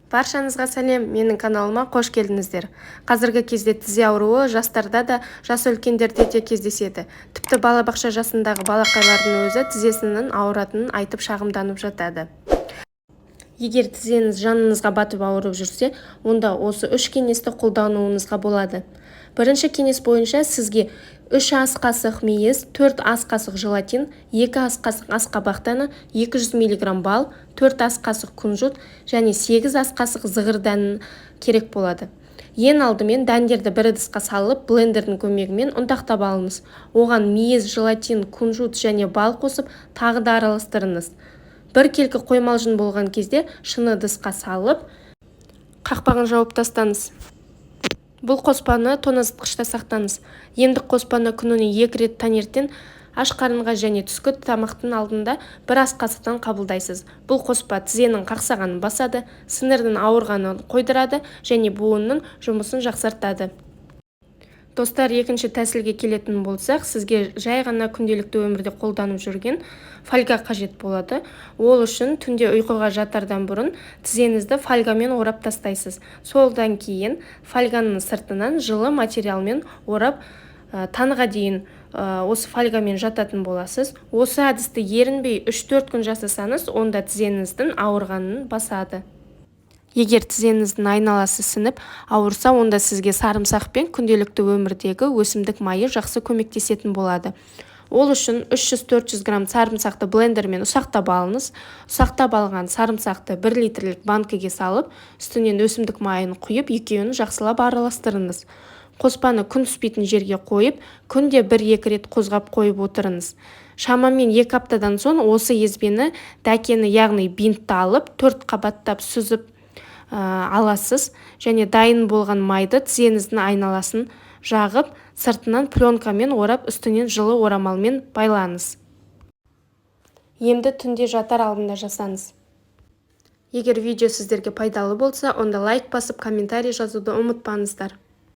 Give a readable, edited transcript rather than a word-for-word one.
Баршаңызға сәлем, менің каналыма қош келдіңіздер. Қазіргі кезде тізе ауруы жастарда да, жас үлкендерде де кездеседі. Тіпті балабақша жасындағы балақайлардың өзі тізесінің ауыратынын айтып шағымданып жатады. Егер тізеңіз жаныңызға батып ауырып жүрсе, онда осы 3 кеңесті қолдануыңызға болады. Бірінші кеңес бойынша сізге 3 ас қасық мейіз, 4 ас қасық желатин, 2 ас қасық асқабақ дәні, 200 мг бал, 4 ас қасық күнжіт және 8 ас қасық зығыр дәнін керек болады. Ең алдымен дәндерді бір ыдысқа салып, блендердің көмегімен ұнтақтап алыңыз. Оған мейіз, желатин, күнжіт және бал қосып, тағы да араластырыңыз. Бір келкі қоймалжың болған кезде шыны ыдысқа салып, қақпағын жауып тастаңыз. Бұл қоспаны тоңазытқышта сақтаңыз. Енді қоспаны күніне 2 рет таңертең аш қарынға және түскі тамақтың алдында 1 ас қасықтан қабылдайсыз. Бұл қоспа тізенің қақсағанын басады, сіңірдің ауырғанын қойдырады және буынның жұмысын жақсартады. Достар, екінші тәсілге келетін болсақ, сізге жай ғана күнделікті өмірде қолданып жүрген фольга қажет болады. Ол үшін түнде ұйқыға жатардан бұрын тізеңізді фольгамен орап тастайсыз. Солдан кейін фольганың сыртынан жылы материалмен орап, таңға дейін осы фольгамен жататын боласыз. Осы әдісті ерінбей 3-4 күн жасасаңыз, онда тізеңіздің ауырғанын басады. Егер тізеңіздің айналасы сынып ауырса, онда сізге сарымсақ пен күнделікті өмірдегі өсімдік майы жақсы көмектесетін болады. Ол үшін 300-400 грамм сарымсақты блендермен ұсақтап алыңыз. Ұсақтап алған сарымсақты 1 литрлік банкіге салып, үстінен өсімдік майын құйып, екеуін жақсылап араластырыңыз. Қоспаны күн түспейтін жерге қойып, күнде 1-2 рет қозғап қойып отырыңыз. Шамамен 2 аптадан соң осы езбені, дәкені, яғни бинтті алып, 4 қабаттап сүзіп аласыз және дайын болған майды тізеңіздің айналасын жағып, сыртынан пленкамен орап, үстінен жылы орамалмен байлаңыз. Енді түнде жатар алдында жасаңыз. Егер видео сіздерге пайдалы болса, онда лайк басып, комментарий жазуды ұмытпаңыздар.